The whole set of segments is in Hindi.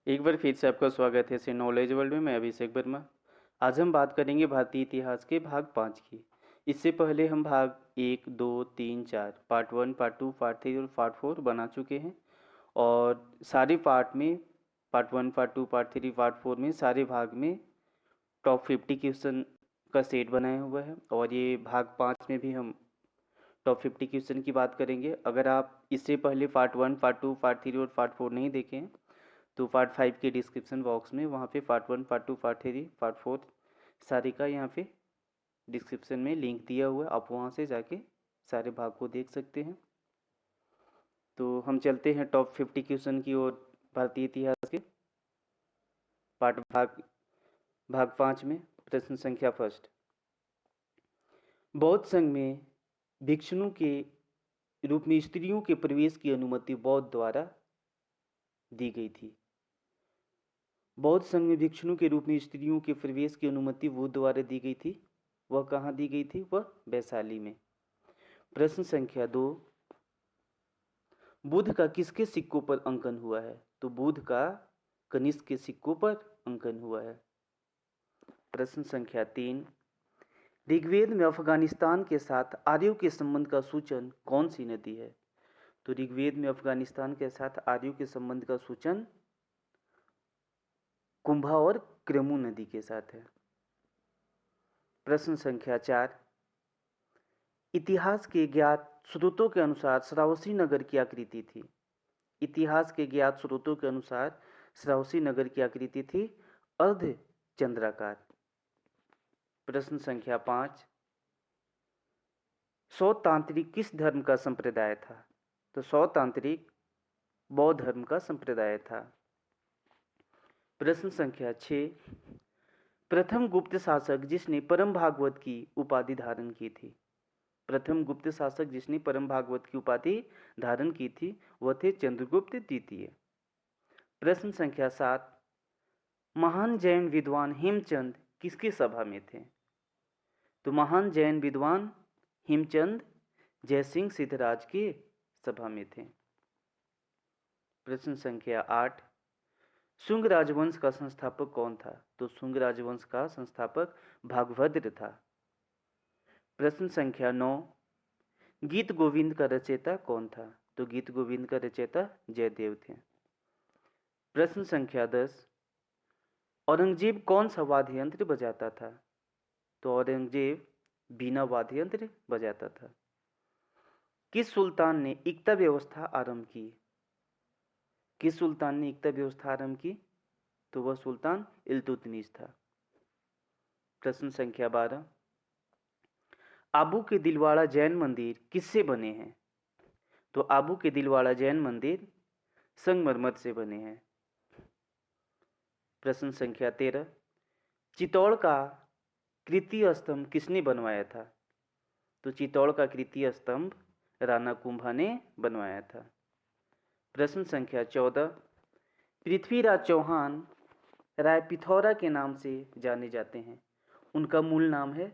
एक बार फिर से आपका स्वागत है से नॉलेज वर्ल्ड में। मैं अभिषेक वर्मा। आज हम बात करेंगे भारतीय इतिहास के भाग 5 की। इससे पहले हम भाग 1, 2, 3, 4 पार्ट 1, पार्ट 2, पार्ट 3 और पार्ट 4 बना चुके हैं। और सारे पार्ट में पार्ट 1, पार्ट 2, पार्ट 3, पार्ट 4 में सारे भाग में टॉप 50 क्वेश्चन का सेट बनाया हुआ है। और ये भाग 5 में भी हम टॉप 50 क्वेश्चन की बात करेंगे। अगर आप इससे पहले पार्ट 1, पार्ट 2, पार्ट 3 और पार्ट 4 नहीं देखे हैं तो पार्ट 5 के डिस्क्रिप्शन बॉक्स में वहाँ पे पार्ट 1, पार्ट 2, पार्ट 3, पार्ट 4 सारे का यहाँ पे डिस्क्रिप्शन में लिंक दिया हुआ है। आप वहाँ से जाके सारे भाग को देख सकते हैं। तो हम चलते हैं टॉप 50 क्वेश्चन की ओर भारतीय इतिहास के पार्ट भाग 5 में। प्रश्न संख्या फर्स्ट। बौद्ध संघ में भिक्षुओं के रूप में स्त्रियों के प्रवेश की अनुमति बौद्ध द्वारा दी गई थी। बौद्ध संघ में भिक्षुओं के रूप में स्त्रियों के प्रवेश की अनुमति बुद्ध द्वारा दी गई थी। वह कहाँ दी गई थी? वह वैशाली में। प्रश्न संख्या 2। बुद्ध का किसके सिक्कों पर अंकन हुआ है? तो बुद्ध का कनिष्क के सिक्कों पर अंकन हुआ है। प्रश्न संख्या 3। ऋग्वेद में अफगानिस्तान के साथ आर्यों के संबंध का सूचन कौन सी नदी है? तो ऋग्वेद में अफगानिस्तान के साथ आर्यों के संबंध का सूचन कुंभा और क्रेमू नदी के साथ है। प्रश्न संख्या 4। इतिहास के ज्ञात स्रोतों के अनुसार श्रावस्ती नगर की आकृति थी। इतिहास के ज्ञात स्रोतों के अनुसार श्रावस्ती नगर की आकृति थी अर्ध चंद्राकार। प्रश्न संख्या 5। सौतांत्रिक किस धर्म का संप्रदाय था? तो सौतांत्रिक बौद्ध धर्म का संप्रदाय था। प्रश्न संख्या 6। प्रथम गुप्त शासक जिसने परम भागवत की उपाधि धारण की थी। प्रथम गुप्त शासक जिसने परम भागवत की उपाधि धारण की थी वह थे चंद्रगुप्त द्वितीय। प्रश्न संख्या 7। महान जैन विद्वान हेमचंद किसकी सभा में थे? तो महान जैन विद्वान हेमचंद जयसिंह सिद्धराज की सभा में थे। प्रश्न संख्या 8। शुंग राजवंश का संस्थापक कौन था? तो शुंग राजवंश का संस्थापक भागभद्र था। प्रश्न संख्या 9। गीत गोविंद का रचयिता कौन था? तो गीत गोविंद का रचयिता जयदेव थे। प्रश्न संख्या 10। औरंगजेब कौन सा वाद्य यंत्र बजाता था? तो औरंगजेब बीना वाद्य यंत्र बजाता था। किस सुल्तान ने एकता व्यवस्था आरंभ की? किस सुल्तान ने एकता व्यवस्था आरंभ की? तो वह सुल्तान इल्तुतमिश था। प्रश्न संख्या 12। आबू के दिलवाड़ा जैन मंदिर किससे बने हैं? तो आबू के दिलवाड़ा जैन मंदिर संगमरमर से बने हैं। प्रश्न संख्या 13। चित्तौड़ का कृतीय स्तंभ किसने बनवाया था? तो चित्तौड़ का कृतीय स्तंभ राणा कुंभा ने बनवाया था। प्रश्न संख्या 14। पृथ्वीराज चौहान राय पिथौरा के नाम से जाने जाते हैं। उनका मूल नाम है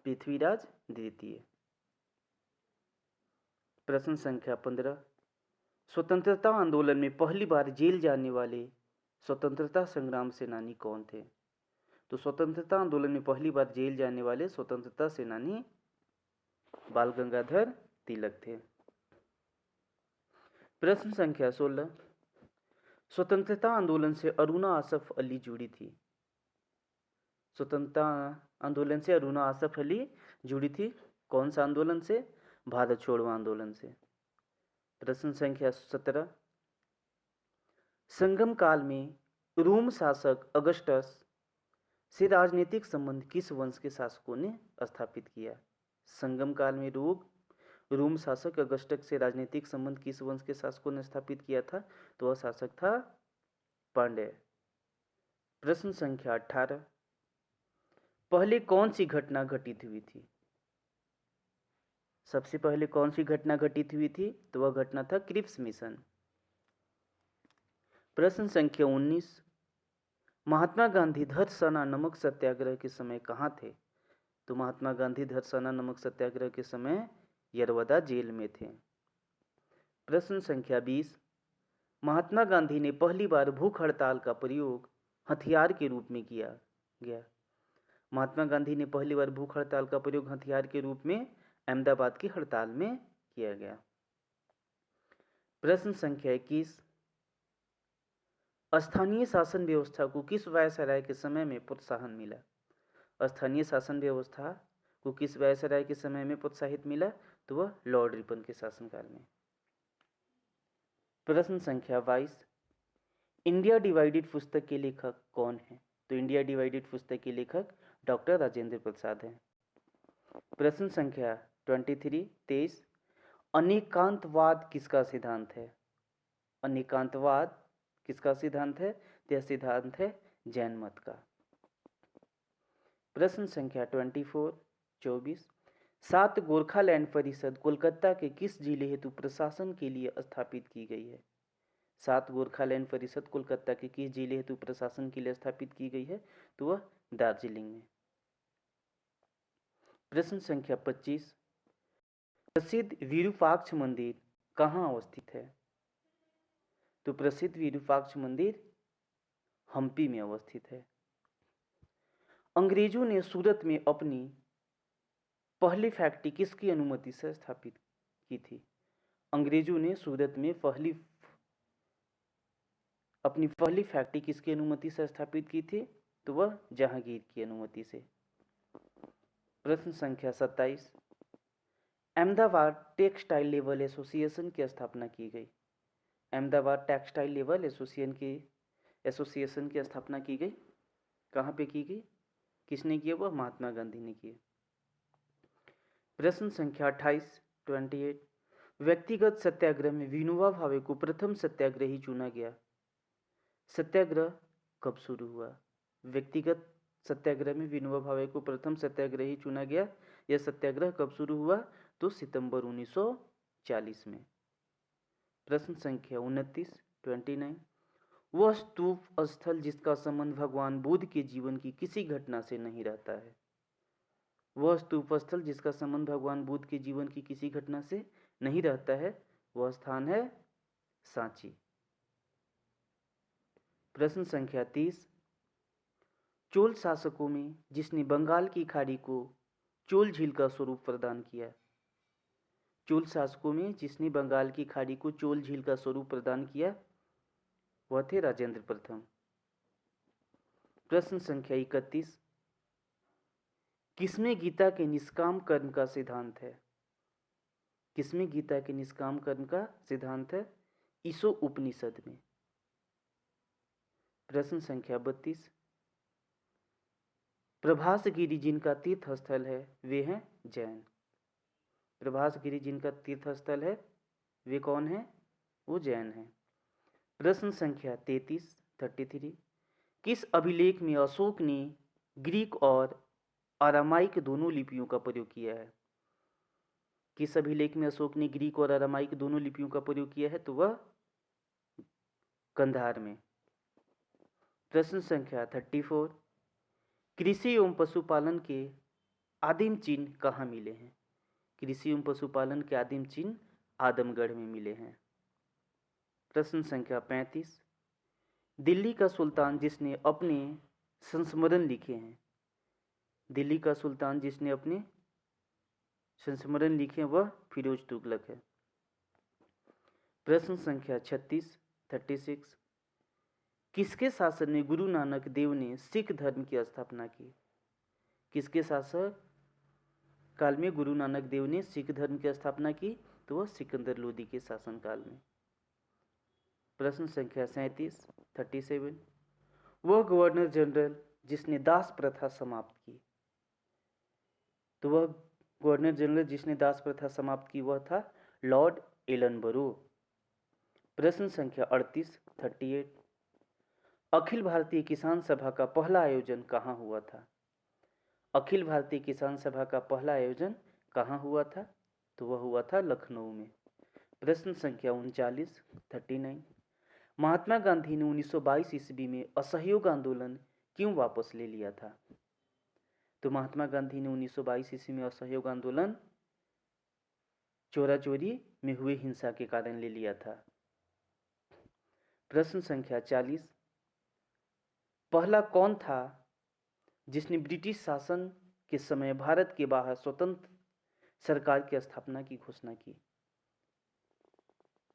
पृथ्वीराज द्वितीय। प्रश्न संख्या 15। स्वतंत्रता आंदोलन में पहली बार जेल जाने वाले स्वतंत्रता संग्राम सेनानी कौन थे? तो स्वतंत्रता आंदोलन में पहली बार जेल जाने वाले स्वतंत्रता सेनानी बाल गंगाधर तिलक थे। प्रश्न संख्या 16। स्वतंत्रता आंदोलन से अरुणा आसफ अली जुड़ी थी। स्वतंत्रता आंदोलन से अरुणा आसफ अली जुड़ी थी। कौन सा आंदोलन से? भारत छोड़ो आंदोलन से। प्रश्न संख्या 17। संगम काल में रोम शासक अगस्टस से राजनीतिक संबंध किस वंश के शासकों ने स्थापित किया? संगम काल में रोम शासक अगस्टस से राजनीतिक संबंध किस वंश के शासकों ने स्थापित किया था? तो वह शासक था पांड्य। प्रश्न संख्या 18। पहले कौन सी घटना घटित हुई थी? सबसे पहले कौन सी घटना घटित हुई थी? तो वह घटना था क्रिप्स मिशन। प्रश्न संख्या 19। महात्मा गांधी धर्मशाला नमक सत्याग्रह के समय कहाँ थे? तो महात्मा गांधी धर्मशाला नमक सत्याग्रह के समय यरवदा जेल में थे। प्रश्न संख्या 20। महात्मा गांधी ने पहली बार भूख हड़ताल का प्रयोग हथियार के रूप में किया गया। महात्मा गांधी ने पहली बार भूख हड़ताल का प्रयोग हथियार के रूप में अहमदाबाद की हड़ताल में किया गया। प्रश्न संख्या 21, स्थानीय शासन व्यवस्था को किस वायसराय के समय में प्रोत्साहन मिला? स्थानीय शासन व्यवस्था को किस वायसराय के समय में प्रोत्साहित मिला? तो वह लॉर्ड रिपन के शासनकाल में। प्रश्न संख्या 22, इंडिया डिवाइडेड पुस्तक के लेखक कौन है? तो इंडिया डिवाइडेड पुस्तक के लेखक डॉक्टर राजेंद्र प्रसाद हैं। प्रश्न संख्या 23, अनेकांतवाद किसका सिद्धांत है? अनेकांतवाद किसका सिद्धांत है? यह सिद्धांत है जैन मत का। प्रश्न संख्या 24, 7 गोरखालैंड परिषद कोलकाता के किस जिले हेतु प्रशासन के लिए स्थापित की गई है? 7 गोरखालैंड परिषद कोलकाता के किस जिले हेतु प्रशासन के लिए स्थापित की गई है? तो वह दार्जिलिंग में। प्रश्न संख्या 25, प्रसिद्ध विरूपाक्ष मंदिर कहाँ अवस्थित है? तो प्रसिद्ध विरूपाक्ष मंदिर हम्पी में अवस्थित है। अंग्रेजों ने सूरत में अपनी पहली फैक्ट्री किसकी अनुमति से स्थापित की थी? अंग्रेजों ने सूरत में अपनी पहली फैक्ट्री किसकी अनुमति से स्थापित की थी? तो वह जहांगीर की अनुमति से। प्रश्न संख्या 27, अहमदाबाद टेक्सटाइल लेबर एसोसिएशन की स्थापना की गई। अहमदाबाद टेक्सटाइल लेबर एसोसिएशन की स्थापना की गई। कहाँ पे की गई? किसने किया? वह महात्मा गांधी ने किया। प्रश्न संख्या 28, व्यक्तिगत सत्याग्रह में विनोबा भावे को प्रथम सत्याग्रही चुना गया। सत्याग्रह कब शुरू हुआ? व्यक्तिगत सत्याग्रह में विनोबा भावे को प्रथम सत्याग्रही चुना गया। यह सत्याग्रह कब शुरू हुआ? तो सितंबर 1940 में। प्रश्न संख्या 29, वह स्तूप स्थल जिसका संबंध भगवान बुद्ध के जीवन की किसी घटना से नहीं रहता है। वह स्तूप स्थल जिसका संबंध भगवान बुद्ध के जीवन की किसी घटना से नहीं रहता है, वह स्थान है सांची। प्रश्न संख्या 30, चोल शासकों में जिसने बंगाल की खाड़ी को चोल झील का स्वरूप प्रदान किया। चोल शासकों में जिसने बंगाल की खाड़ी को चोल झील का स्वरूप प्रदान किया, वह थे राजेंद्र प्रथम। प्रश्न संख्या 31, किसमें गीता के निष्काम कर्म का सिद्धांत है? किसमें गीता के निष्काम कर्म का सिद्धांत है? ईशो उपनिषद में। प्रश्न संख्या 32, प्रभासगिरी जिनका तीर्थ स्थल है वे हैं जैन। प्रभासगिरी जिनका तीर्थ स्थल है वे कौन है? वो जैन हैं। प्रश्न संख्या 33, किस अभिलेख में अशोक ने ग्रीक और अरामाइक दोनों लिपियों का प्रयोग किया है? किस अभिलेख में अशोक ने ग्रीक और अरामाइक दोनों लिपियों का प्रयोग किया है? तो वह कंधार में। प्रश्न संख्या 34, कृषि एवं पशुपालन के आदिम चिन्ह कहाँ मिले हैं? कृषि एवं पशुपालन के आदिम चिन्ह आदमगढ़ में मिले हैं। प्रश्न संख्या 35, दिल्ली का सुल्तान जिसने अपने संस्मरण लिखे हैं। दिल्ली का सुल्तान जिसने अपने संस्मरण लिखे वह फिरोज तुगलक है। प्रश्न संख्या 36, किसके शासन में गुरु नानक देव ने सिख धर्म की स्थापना की? किसके शासक काल में गुरु नानक देव ने सिख धर्म की स्थापना की? तो वह सिकंदर लोदी के शासनकाल में। प्रश्न संख्या 37, वह गवर्नर जनरल जिसने दास प्रथा समाप्त की। तो वह गवर्नर जनरल जिसने दास प्रथा समाप्त की वह था लॉर्ड एलनबरो। प्रश्न संख्या 38, अखिल भारतीय किसान सभा का पहला आयोजन कहाँ हुआ था? अखिल भारतीय किसान सभा का पहला आयोजन कहाँ हुआ था? तो वह हुआ था लखनऊ में। प्रश्न संख्या 39, महात्मा गांधी ने 1922 ईस्वी में असहयोग आंदोलन क्यों वापस ले लिया था? तो महात्मा गांधी ने 1922 ईस्वी में असहयोग आंदोलन चोरा चोरी में हुए हिंसा के कारण ले लिया था। प्रश्न संख्या 40, पहला कौन था जिसने ब्रिटिश शासन के समय भारत के बाहर स्वतंत्र सरकार की स्थापना की घोषणा की?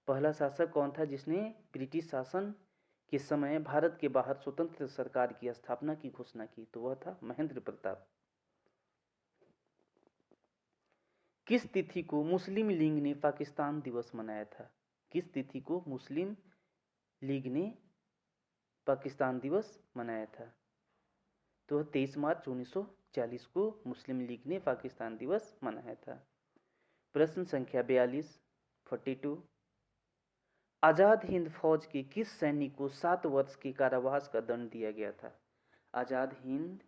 पहला शासक कौन था जिसने ब्रिटिश शासन के समय भारत के बाहर स्वतंत्र सरकार की स्थापना की घोषणा की? तो वह था महेंद्र प्रताप। किस तिथि को मुस्लिम लीग ने पाकिस्तान दिवस मनाया था? किस तिथि को मुस्लिम लीग ने पाकिस्तान दिवस मनाया था? तो 23 मार्च 1940 को मुस्लिम लीग ने पाकिस्तान दिवस मनाया था। प्रश्न संख्या 42, 42, आज़ाद हिंद फौज के किस सैनिक को 7 वर्ष के कारावास का दंड दिया गया था? आज़ाद हिंद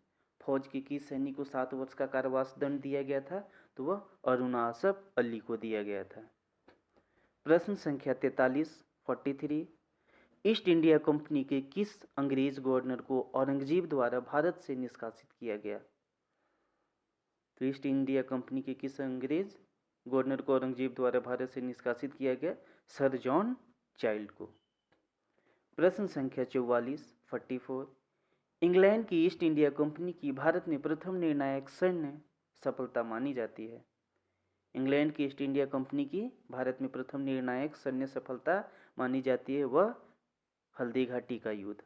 फौज के किस सैनिक को 7 वर्ष का कारावास दंड दिया गया था? तो वह अरुणा असफ अली को दिया गया था। प्रश्न संख्या 43, 43, ईस्ट इंडिया कंपनी के किस अंग्रेज गवर्नर को औरंगजेब द्वारा भारत से निष्कासित किया गया? तो ईस्ट इंडिया कंपनी के किस अंग्रेज गवर्नर को औरंगजेब द्वारा भारत से निष्कासित किया गया? सर जॉन चाइल्ड को। प्रश्न संख्या 44, 44, इंग्लैंड की ईस्ट इंडिया कंपनी की भारत में प्रथम निर्णायक सैन्य सफलता मानी जाती है? इंग्लैंड की ईस्ट इंडिया कंपनी की भारत में प्रथम निर्णायक सैन्य सफलता मानी जाती है वह हल्दी घाटी का युद्ध।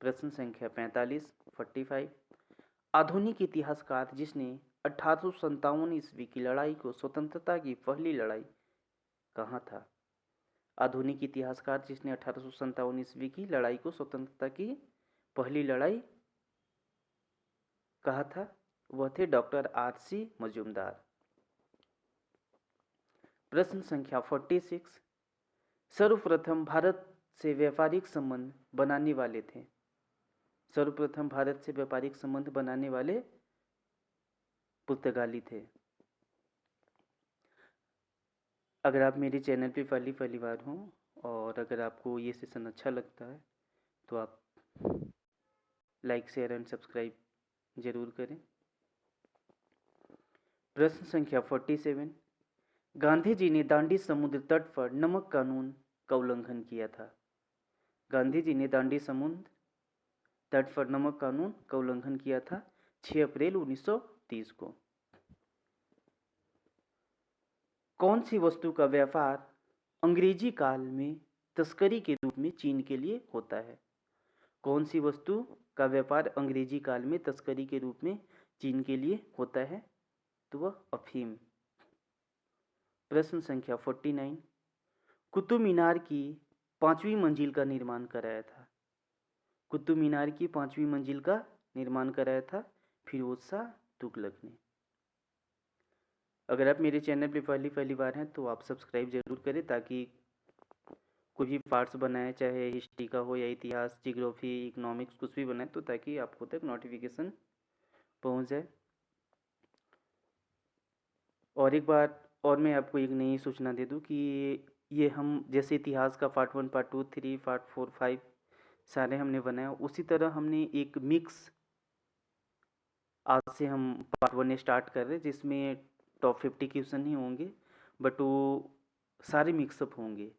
प्रश्न संख्या 45, 45, आधुनिक इतिहासकार जिसने 1857 ईस्वी की लड़ाई को स्वतंत्रता की पहली लड़ाई कहाँ था? आधुनिक इतिहासकार जिसने 1857 ईस्वी की लड़ाई को स्वतंत्रता की पहली लड़ाई कहा था? वह थे डॉक्टर आर.सी. मजूमदार। प्रश्न संख्या 46, सर्वप्रथम भारत से व्यापारिक संबंध बनाने वाले थे? सर्वप्रथम भारत से व्यापारिक संबंध बनाने वाले पुर्तगाली थे। अगर आप मेरे चैनल पे पहली बार हों और अगर आपको ये सेशन अच्छा लगता है तो आप लाइक शेयर एंड सब्सक्राइब जरूर करें। प्रश्न संख्या 47, गांधी जी ने दांडी समुद्र तट पर नमक कानून का उल्लंघन किया था? गांधी जी ने दांडी समुद्र तट पर नमक कानून का उल्लंघन किया था 6 अप्रैल 1930 को। कौन सी वस्तु का व्यापार अंग्रेजी काल में तस्करी के रूप में चीन के लिए होता है? कौन सी वस्तु का व्यापार अंग्रेजी काल में तस्करी के रूप में चीन के लिए होता है? तो वह अफीम। प्रश्न संख्या 49, कुतुब मीनार की 5वीं मंजिल का निर्माण कराया था? कुतुब मीनार की 5वीं मंजिल का निर्माण कराया था फिरोज शाह तुगलक ने। अगर आप मेरे चैनल पे पहली बार हैं तो आप सब्सक्राइब जरूर करें ताकि कोई भी पार्ट्स बनाए, चाहे हिस्ट्री का हो या इतिहास, जियोग्राफी, इकोनॉमिक्स, कुछ भी बनाए तो ताकि आपको तक नोटिफिकेशन पहुंच जाए। और एक बार और मैं आपको एक नई सूचना दे दूं कि ये हम जैसे इतिहास का पार्ट 1, पार्ट 2, 3, पार्ट 4, 5 सारे हमने बनाया, उसी तरह हमने एक मिक्स आज से हम पार्ट 1 स्टार्ट कर रहे हैं जिसमें टॉप 50 क्वेश्चन ही होंगे, बट वो सारे मिक्सअप होंगे,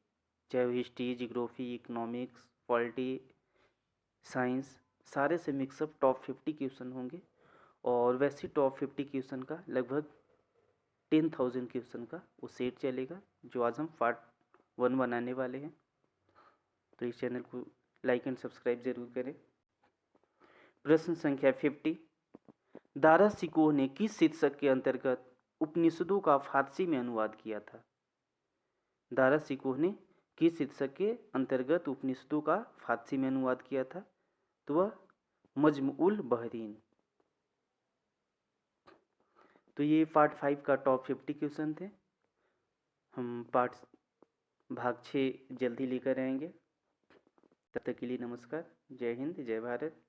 चाहे वो history, geography, economics, polity, science, सारे से मिक्सअप टॉप 50 क्वेश्चन होंगे। और वैसे टॉप 50 क्वेश्चन का लगभग 10,000 क्वेश्चन का वो सेट चलेगा जो आज हम पार्ट 1 बनाने वाले हैं। तो इस चैनल को लाइक एंड सब्सक्राइब जरूर करें। प्रश्न संख्या 50, दारा शिकोह ने किस शीर्षक के अंतर्गत उपनिषदों का फारसी में अनुवाद किया था? दारा शिकोह ने किस शीर्षक के अंतर्गत उपनिषदों का फारसी में अनुवाद किया था? तो वह मजमुउल बहरीन। तो ये पार्ट 5 का टॉप 50 क्वेश्चन थे। हम भाग 6 जल्दी लेकर आएंगे। तब तक के लिए नमस्कार। जय हिंद, जय भारत।